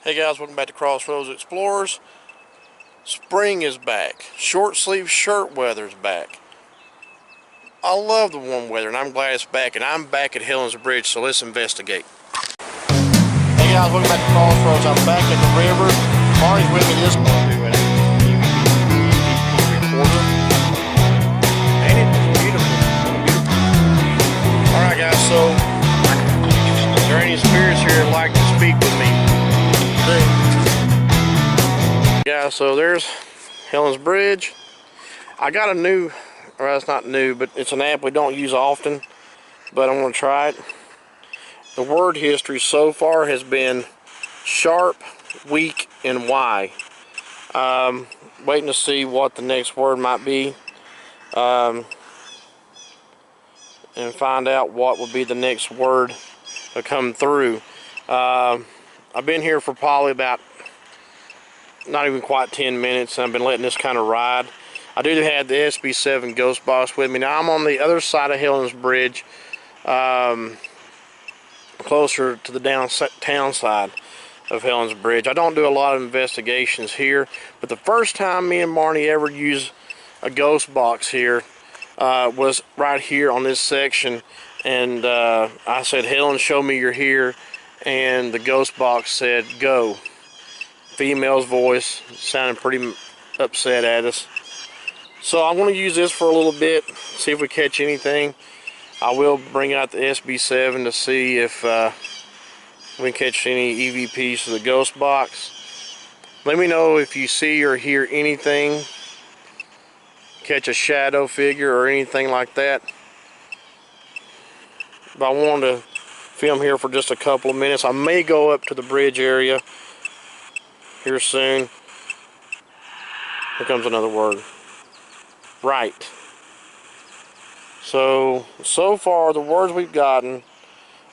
Hey guys, welcome back to Crossroads Explorers. Spring is back. Short sleeve shirt weather is back. I love the warm weather and I'm glad it's back, and I'm back at Helens Bridge, so let's investigate. Hey guys, welcome back to Crossroads. I'm back at the river. Marty's with me this morning doing recorder. Ain't it beautiful? Alright guys, so is there any spirits here that like to speak with me? Yeah, so there's Helens Bridge. I got a new, or it's not new, but it's an app we don't use often, but I'm going to try it. The word history so far has been sharp, weak, and Y. Waiting to see what the next word might be, and find out what would be the next word to come through. I've been here for probably about not even quite 10 minutes, and I've been letting this kind of ride. I do have the SB7 Ghost Box with me. Now I'm on the other side of Helens Bridge, closer to the downtown side of Helens Bridge. I don't do a lot of investigations here, but the first time me and Marnie ever used a ghost box here was right here on this section, and I said, Helen, show me you're here, and the ghost box said go. Female's voice, sounding pretty upset at us. So I'm going to use this for a little bit, see if we catch anything. I will bring out the SB7 to see if we can catch any EVPs to the ghost box. Let me know if you see or hear anything, catch a shadow figure or anything like that. But I wanted to film here for just a couple of minutes. I may go up to the bridge area here soon. Here comes another word. Right. So far the words we've gotten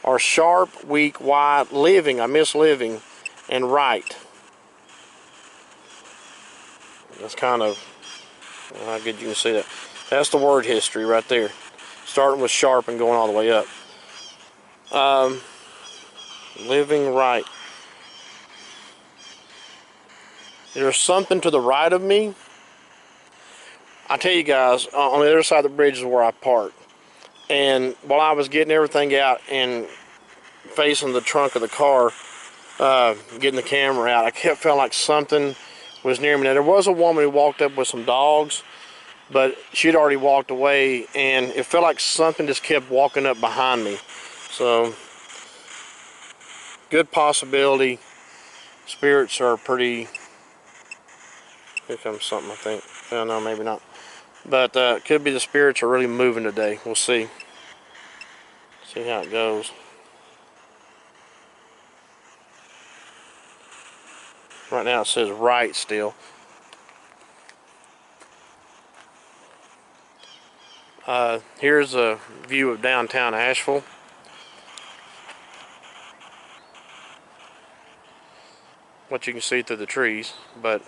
are sharp, weak, wide, living, I miss living, and right. That's kind of how good you can see that. That's the word history right there. Starting with sharp and going all the way up. Living, right. There's something to the right of me. I tell you guys, on the other side of the bridge is where I parked. And while I was getting everything out and facing the trunk of the car, getting the camera out, I kept feeling like something was near me. Now, there was a woman who walked up with some dogs, but she'd already walked away, and it felt like something just kept walking up behind me. So, good possibility. Spirits are pretty... Here comes something, I think. Oh, no, maybe not. But could be the spirits are really moving today. We'll see. See how it goes. Right now it says right still. Here's a view of downtown Asheville. What you can see through the trees, but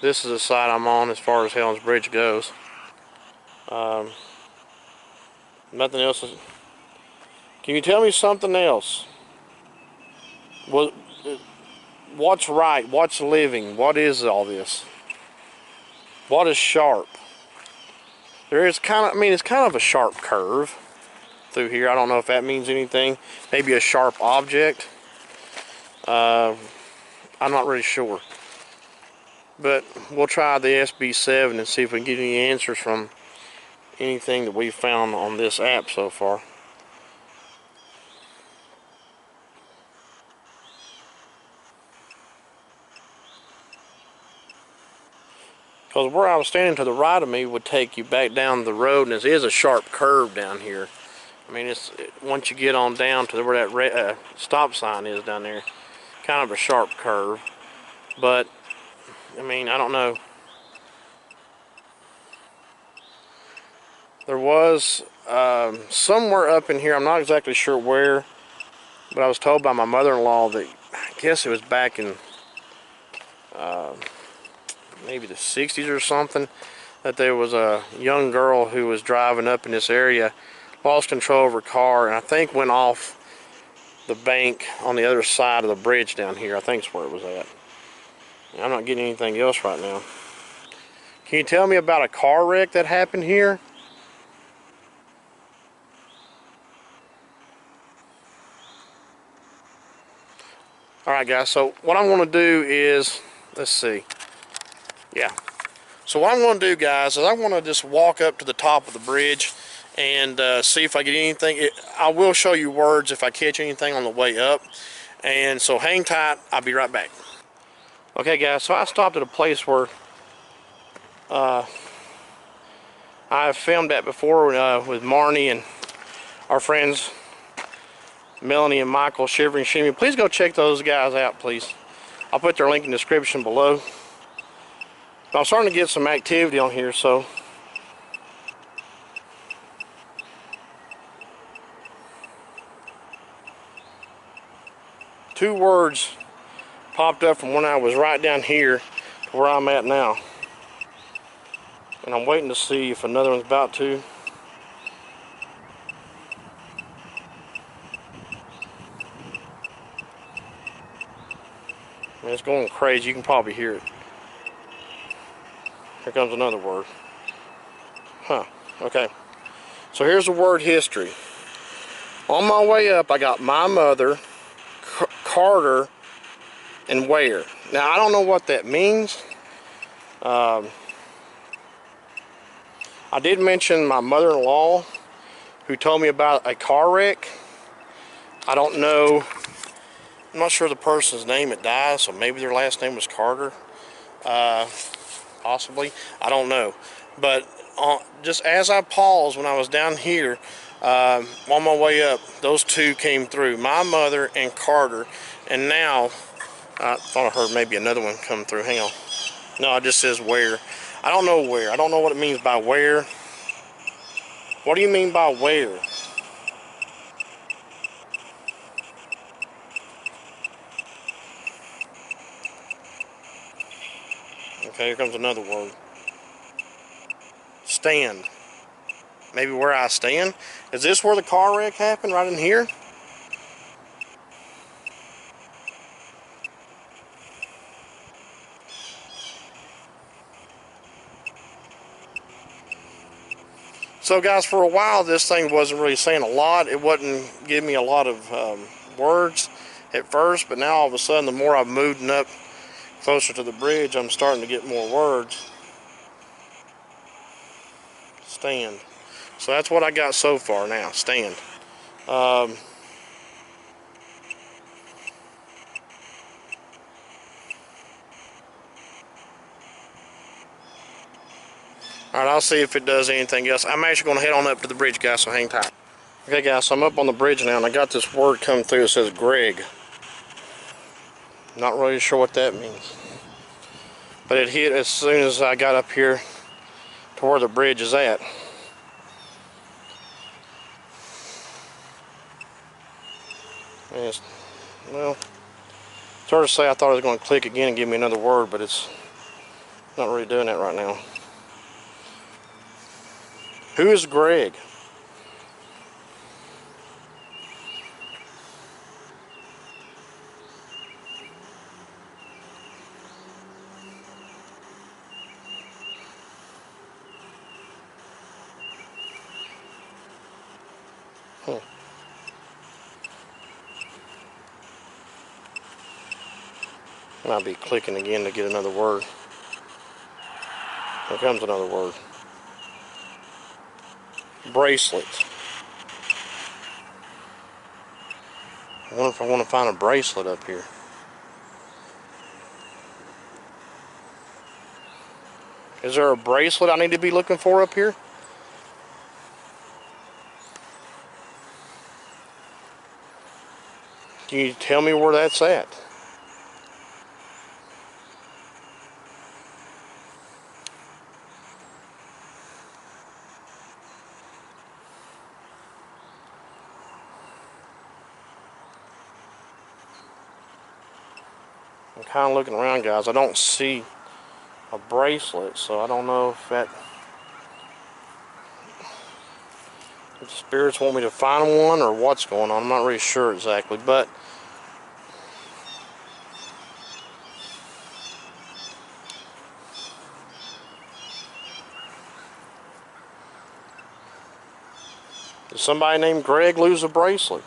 this is the side I'm on as far as Helens Bridge goes. Nothing else. Can you tell me something else? What's right? What's living? What is all this? What is sharp? There is kind of, I mean, it's kind of a sharp curve through here. I don't know if that means anything. Maybe a sharp object. I'm not really sure. But we'll try the SB7 and see if we can get any answers from anything that we found on this app so far. Because where I was standing to the right of me would take you back down the road, and this is a sharp curve down here. I mean, once you get on down to where that stop sign is down there, kind of a sharp curve. But I mean, I don't know. There was somewhere up in here, I'm not exactly sure where, but I was told by my mother-in-law that, I guess it was back in maybe the 60s or something, that there was a young girl who was driving up in this area, lost control of her car, and I think went off the bank on the other side of the bridge down here. I think is where it was at. I'm not getting anything else right now. Can you tell me about a car wreck that happened here? Alright guys, so what I'm going to do is, let's see. Yeah. So what I'm going to do, guys, is I want to just walk up to the top of the bridge and see if I get anything. I will show you words if I catch anything on the way up. And so hang tight, I'll be right back. Okay guys, so I stopped at a place where I've filmed at before with Marnie and our friends Melanie and Michael, Shivering Shimmy. Please go check those guys out, please. I'll put their link in the description below. But I'm starting to get some activity on here, so two words popped up from when I was right down here to where I'm at now. And I'm waiting to see if another one's about to. Man, it's going crazy. You can probably hear it. Here comes another word. Huh. Okay. So here's the word history. On my way up, I got my mother, Carter, and where. Now, I don't know what that means. I did mention my mother-in-law, who told me about a car wreck. I don't know. I'm not sure the person's name that died, so maybe their last name was Carter. Possibly. I don't know. But just as I paused when I was down here, on my way up, those two came through. My mother and Carter. And now, I thought I heard maybe another one come through. Hang on. No, it just says where. I don't know where. I don't know what it means by where. What do you mean by where? Okay, here comes another word. Stand. Maybe where I stand. Is this where the car wreck happened? Right in here? So guys, for a while this thing wasn't really saying a lot. It wasn't giving me a lot of words at first, but now all of a sudden the more I've moved up closer to the bridge, I'm starting to get more words. Stand. So that's what I got so far now, stand. Alright, I'll see if it does anything else. I'm actually going to head on up to the bridge, guys, so hang tight. Okay, guys, so I'm up on the bridge now, and I got this word come through. It says Greg. Not really sure what that means. But it hit as soon as I got up here to where the bridge is at. And well, it's hard to say. I thought it was going to click again and give me another word, but it's not really doing that right now. Who is Greg? And I'll be clicking again to get another word. Here comes another word. Bracelet. I wonder if I want to find a bracelet up here. Is there a bracelet I need to be looking for up here? Can you tell me where that's at? I'm kind of looking around, guys. I don't see a bracelet, so I don't know if that Spirits want me to find one or what's going on. I'm not really sure exactly, but did somebody named Greg lose a bracelet?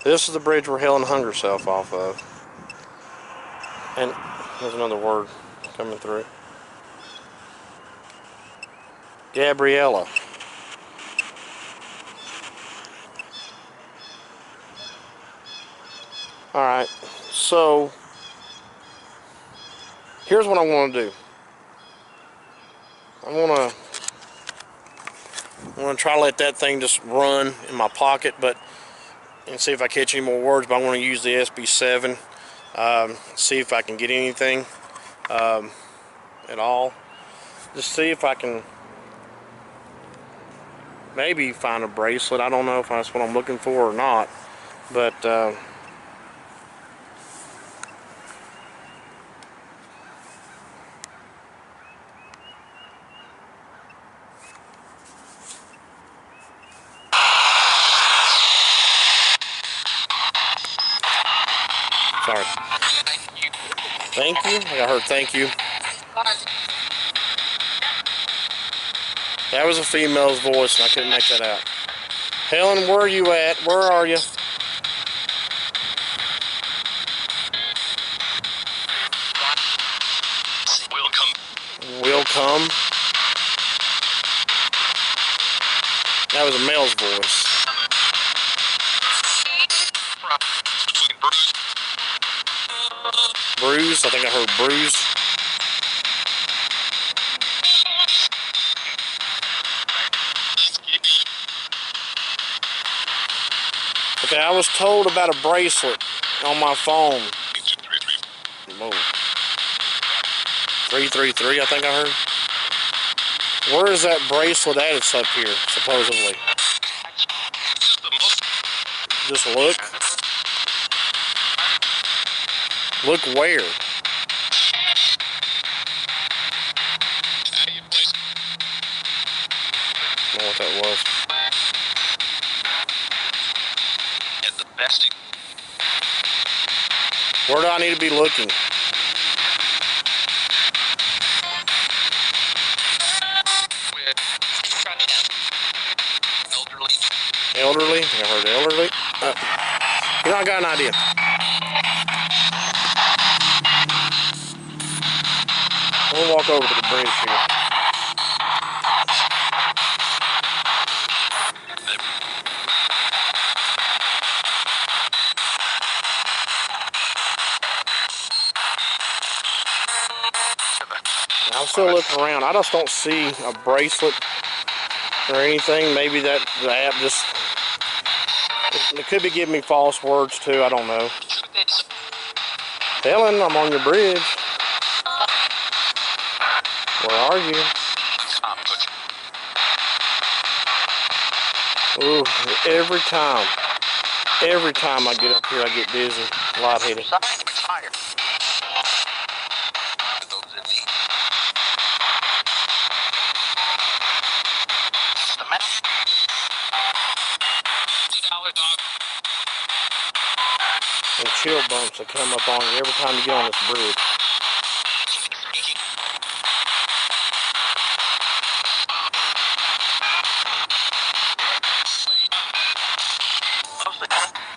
This is the bridge where Helen hung herself off of. And there's another word coming through. Gabriella. Alright, so here's what I want to do. I want to try to let that thing just run in my pocket, and see if I catch any more words. But I want to use the SB7, see if I can get anything at all. Just see if I can maybe find a bracelet. I don't know if that's what I'm looking for or not, but sorry. Thank you. I heard thank you. That was a female's voice, and I couldn't make that out. Helen, where are you at? Where are you? Will come. That was a male's voice. Bruise. I think I heard bruise. Okay, I was told about a bracelet on my phone. Whoa. 333, I think I heard. Where is that bracelet at? It's up here, supposedly. Just look. Look where? I don't know what that was. Where do I need to be looking? Elderly? I heard elderly. You know, I got an idea. We'll walk over to the bridge here. I'm still looking around. I just don't see a bracelet or anything. Maybe that the app just... It could be giving me false words too. I don't know. Helen, I'm on your bridge. Where are you? Ooh, every time I get up here, I get dizzy, lightheaded. And chill bumps that come up on you every time you get on this bridge.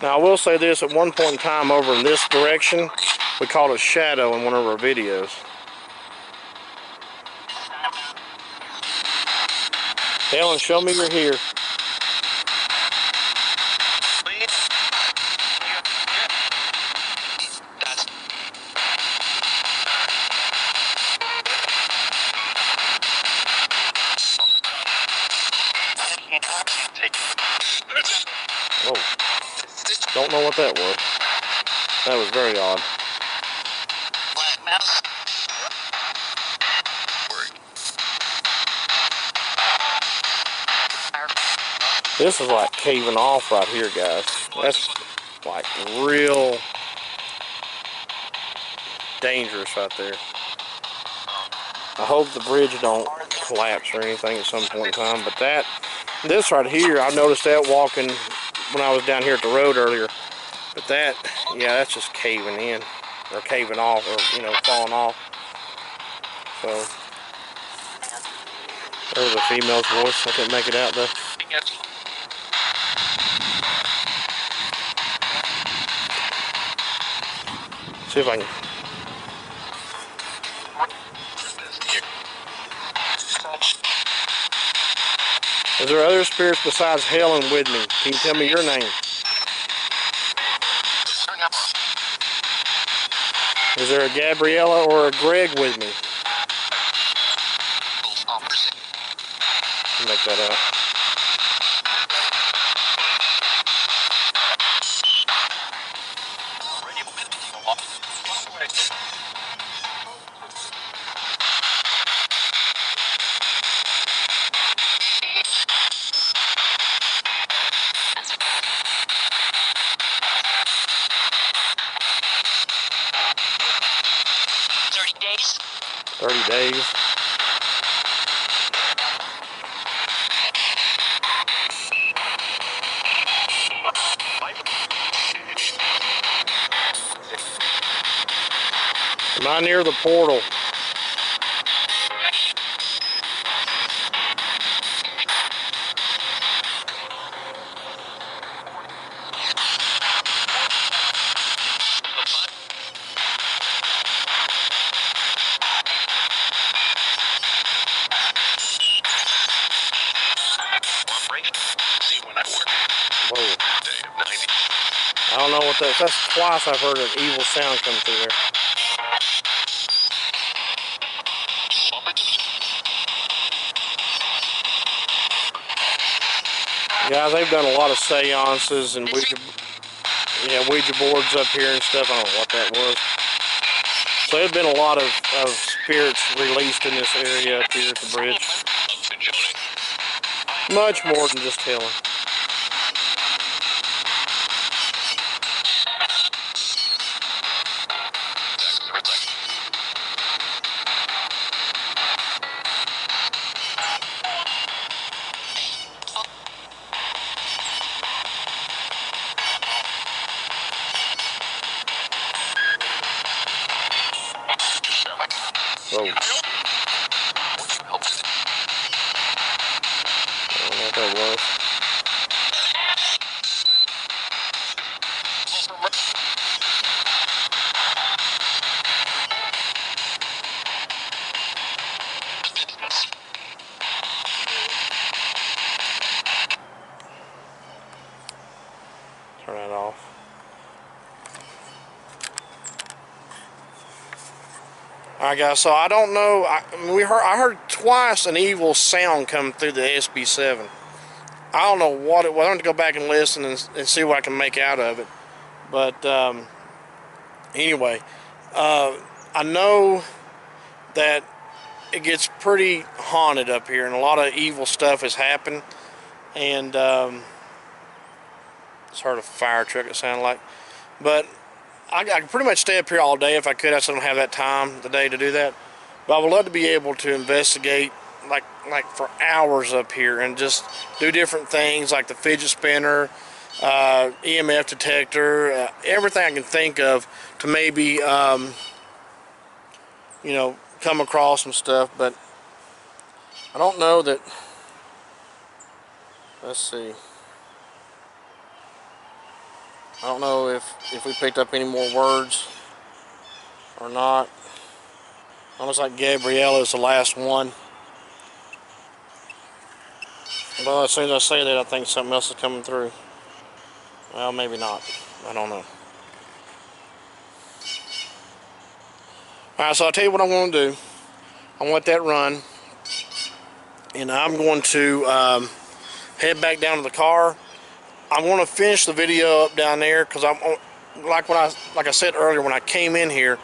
Now I will say this, at one point in time over in this direction, we called it shadow in one of our videos. Helen, show me you're here. Oh, don't know what that was. That was very odd. This is like caving off right here, guys. That's like real dangerous right there. I hope the bridge don't collapse or anything at some point in time. But this right here, I noticed that walking when I was down here at the road earlier. But that, yeah, that's just caving in, or caving off, or, you know, falling off. So, there was a female's voice. I couldn't make it out though. See if I can. Is there other spirits besides Helen with me? Can you tell me your name? Is there a Gabriella or a Greg with me? Make that out. Days. 30 days. Am I near the portal? Whoa. I don't know what that is. That's twice I've heard an evil sound come through there. Guys, they've done a lot of seances and Ouija boards up here and stuff. I don't know what that was. So there's been a lot of spirits released in this area up here at the bridge. Much more than just Helen. Whoa. I don't know what that was. Turn that off. Alright guys, so I don't know, I heard twice an evil sound come through the SB7. I don't know what it was. I'm going to go back and listen and see what I can make out of it. But anyway, I know that it gets pretty haunted up here and a lot of evil stuff has happened. And just heard a fire truck, it sounded like. But I could pretty much stay up here all day if I could. I just don't have that time today to do that. But I would love to be able to investigate like for hours up here and just do different things like the fidget spinner, EMF detector, everything I can think of to maybe you know, come across some stuff. But I don't know that. Let's see. I don't know if we picked up any more words or not. Almost like Gabriella is the last one. Well, as soon as I say that, I think something else is coming through. Well, maybe not. I don't know. Alright, so I'll tell you what I'm going to do. I'm going to let that run. And I'm going to head back down to the car. I'm going to finish the video up down there because I'm like I said earlier, when I came in here,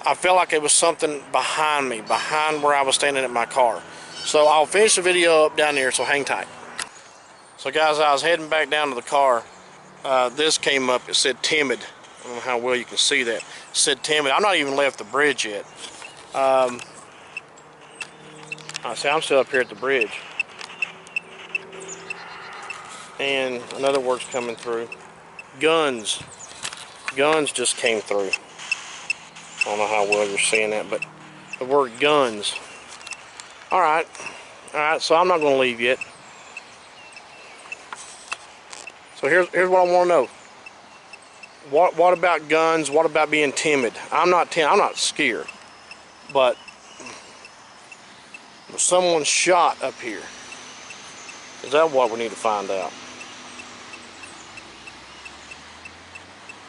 I felt like it was something behind me, behind where I was standing at my car. So I'll finish the video up down there, so hang tight. So guys, I was heading back down to the car. This came up, it said timid. I don't know how well you can see that. It said timid. I'm not even left the bridge yet. See, I'm still up here at the bridge. And another word's coming through. Guns. Guns just came through. I don't know how well you're seeing that, but the word guns. Alright. Alright, so I'm not going to leave yet. So here's what I want to know. What about guns? What about being timid? I'm not scared. But was someone shot up here? Is that what we need to find out?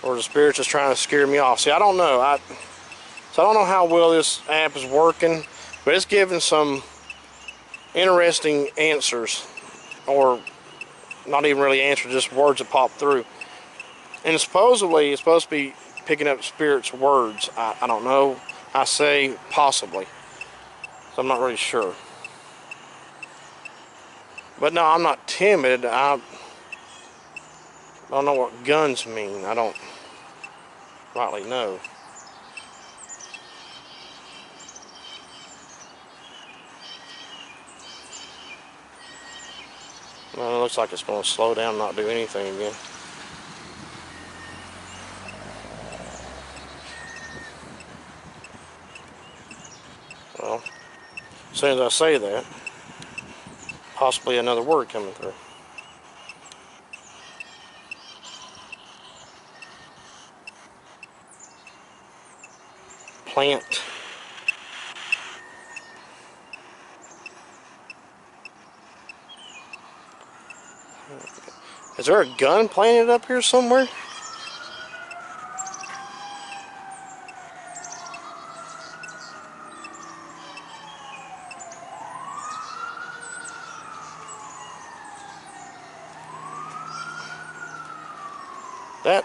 Or the spirit's just trying to scare me off? See, I don't know. So I don't know how well this app is working, but it's giving some interesting answers, or not even really answers, just words that pop through. And supposedly it's supposed to be picking up spirits' words. I don't know. I say possibly. So I'm not really sure. But no, I'm not timid. I don't know what guns mean. I don't rightly know. Well, it looks like it's going to slow down and not do anything again. Well, as soon as I say that, possibly another word coming through. Plant. Is there a gun planted up here somewhere? That.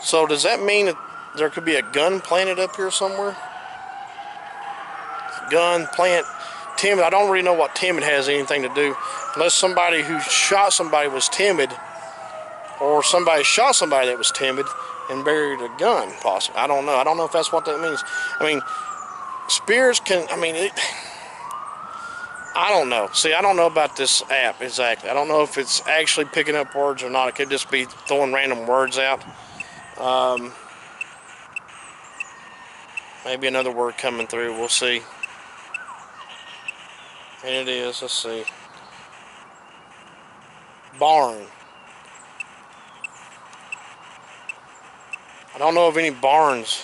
So does that mean that there could be a gun planted up here somewhere? Gun, plant, timid. I don't really know what timid has anything to do. Unless somebody who shot somebody was timid, or somebody shot somebody that was timid and buried a gun, possibly. I don't know. I don't know if that's what that means. I mean, spirits can, I don't know. See, I don't know about this app exactly. I don't know if it's actually picking up words or not. It could just be throwing random words out. Maybe another word coming through. We'll see. And it is. Let's see. Barn. I don't know of any barns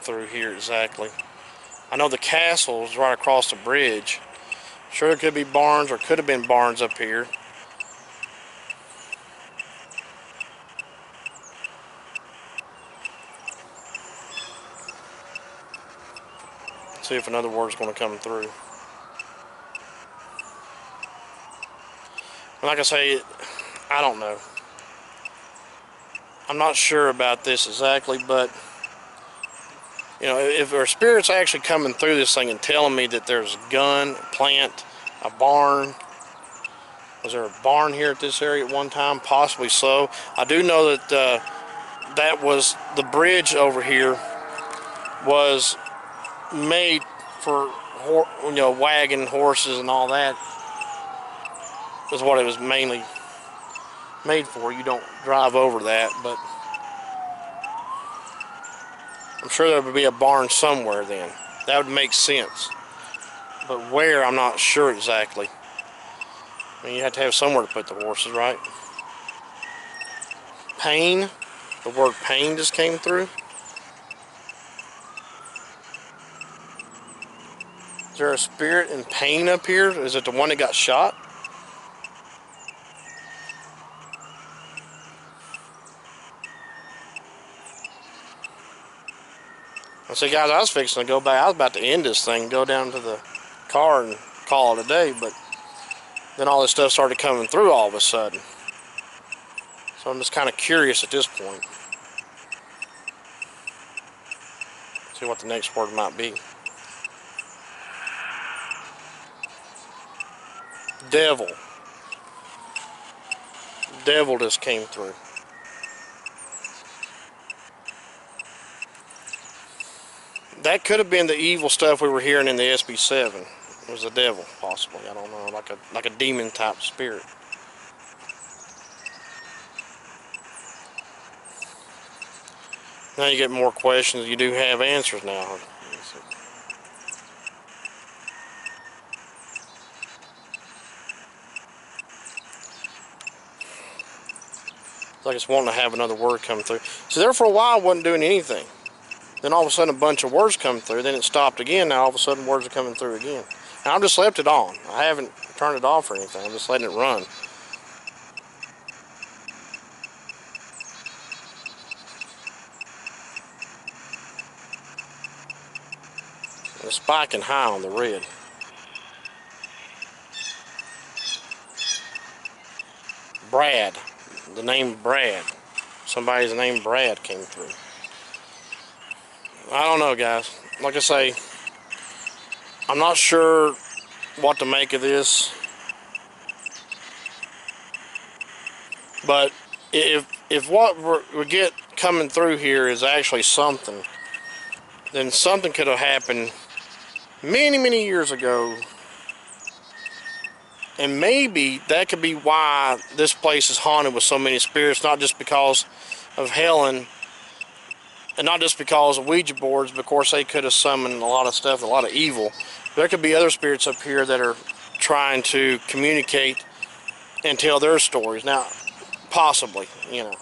through here exactly. I know the castle is right across the bridge. Sure, there could be barns, or could have been barns up here. Let's see if another word's going to come through. And like I say, I don't know. I'm not sure about this exactly, but you know, if there are spirits actually coming through this thing and telling me that there's a gun, a plant, a barn. Was there a barn here at this area at one time? Possibly so. I do know that that was the bridge over here was made for wagon, horses, and all that. Is what it was mainly made for. You don't drive over that, but I'm sure there would be a barn somewhere then. That would make sense. But where, I'm not sure exactly. I mean, you have to have somewhere to put the horses, right? Pain. The word pain just came through. Is there a spirit in pain up here? Is it the one that got shot? I said, guys, I was fixing to go back. I was about to end this thing, go down to the car and call it a day, but then all this stuff started coming through all of a sudden. So I'm just kind of curious at this point. See what the next word might be. Devil. devil just came through. That could have been the evil stuff we were hearing in the SB7. It was the devil, possibly. I don't know, like a demon type spirit. Now you get more questions. You do have answers now. It's like it's wanting to have another word come through. So there for a while I wasn't doing anything. Then all of a sudden a bunch of words come through. Then it stopped again. Now all of a sudden words are coming through again. And I've just left it on. I haven't turned it off or anything. I'm just letting it run. And it's spiking high on the red. Brad. The name Brad. Somebody's name Brad came through. I don't know, guys. Like I say, I'm not sure what to make of this. But if what we get coming through here is actually something, then something could have happened many, many years ago. And maybe that could be why this place is haunted with so many spirits, not just because of Helen, and not just because of Ouija boards, but of course they could have summoned a lot of stuff, a lot of evil. There could be other spirits up here that are trying to communicate and tell their stories. Now, possibly, you know,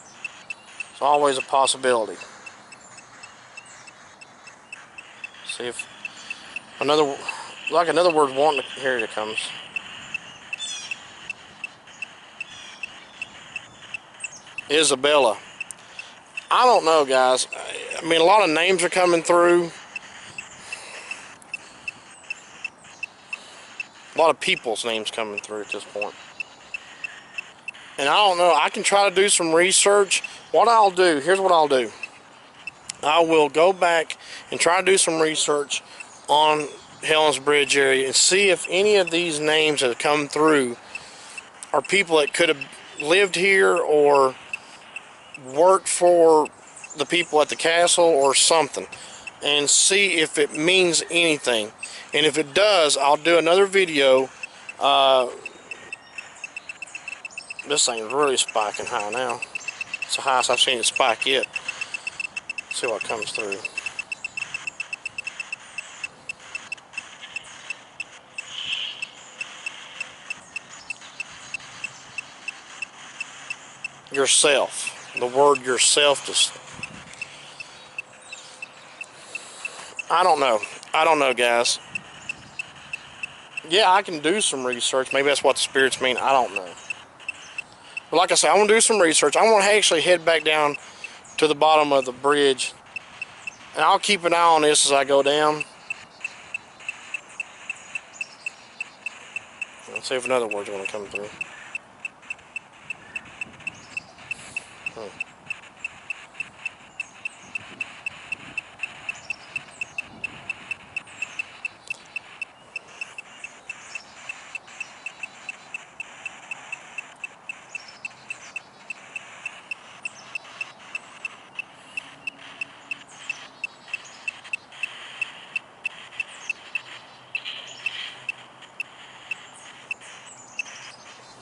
it's always a possibility. See if another word wanting to, here it comes. Isabella. I don't know, guys. I mean, a lot of names are coming through. A lot of people's names coming through at this point. And I don't know. I can try to do some research. What I'll do, here's what I'll do. I will go back and try to do some research on Helens Bridge area and see if any of these names that have come through are people that could have lived here or worked for the people at the castle or something, and see if it means anything. And if it does, I'll do another video. This thing's really spiking high now. It's the highest I've seen it spike yet. See what comes through. Yourself. The word yourself just... I don't know. I don't know, guys. Yeah, I can do some research. Maybe that's what the spirits mean. I don't know. But like I said, I want to do some research. I want to actually head back down to the bottom of the bridge. And I'll keep an eye on this as I go down. Let's see if another word's going to come through.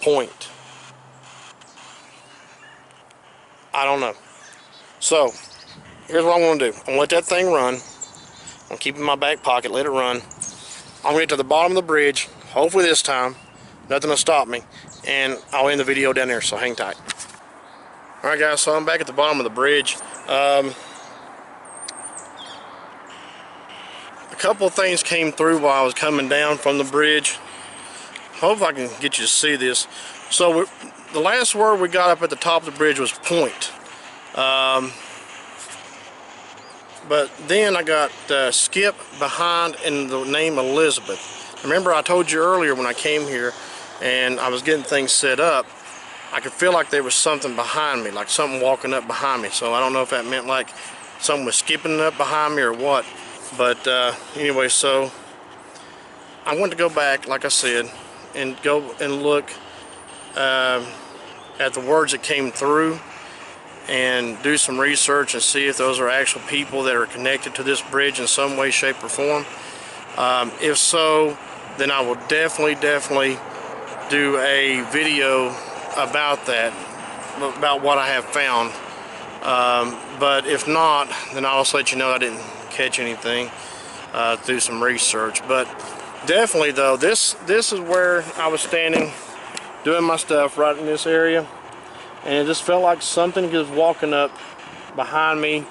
Point. I don't know. So, here's what I'm going to do. I'm going to let that thing run. I'm going to keep it in my back pocket, let it run. I'm going to get to the bottom of the bridge. Hopefully this time, nothing will stop me. And I'll end the video down there, so hang tight. Alright guys, so I'm back at the bottom of the bridge. A couple of things came through while I was coming down from the bridge. Hope I can get you to see this. So the last word we got up at the top of the bridge was point. But then I got Skip behind and the name Elizabeth. Remember I told you earlier when I came here and I was getting things set up, I could feel like there was something behind me, like something walking up behind me. So I don't know if that meant like something was skipping up behind me or what. But anyway, so I want to go back, like I said, and go and look at the words that came through and do some research and see if those are actual people that are connected to this bridge in some way, shape, or form. If so, then I will definitely do a video about that, about what I have found. But if not, then I'll also let you know I didn't catch anything. Do some research. But definitely though, this is where I was standing doing my stuff, right in this area, and it just felt like something was walking up behind me.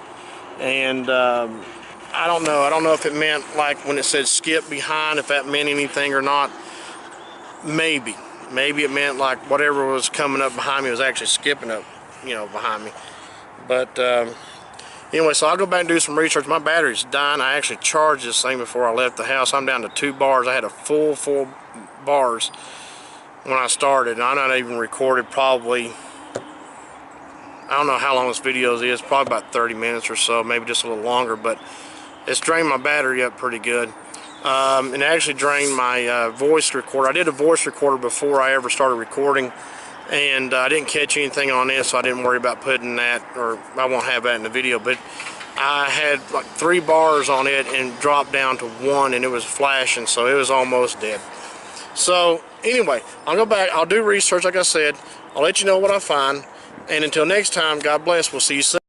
And I don't know if it meant, like when it said skip behind, if that meant anything or not. Maybe it meant like whatever was coming up behind me was actually skipping up, you know, behind me. But anyway, so I'll go back and do some research. My battery's dying. I actually charged this thing before I left the house. I'm down to 2 bars. I had a full bars when I started, and I'm not even recorded probably, I don't know how long this video is, probably about 30 minutes or so, maybe just a little longer, but it's drained my battery up pretty good. And it actually drained my voice recorder. I did a voice recorder before I ever started recording, and I didn't catch anything on it, so I didn't worry about putting that, or I won't have that in the video. But I had like 3 bars on it and dropped down to 1, and it was flashing, so it was almost dead. So anyway, I'll go back, I'll do research like I said, I'll let you know what I find, and until next time, God bless, we'll see you soon.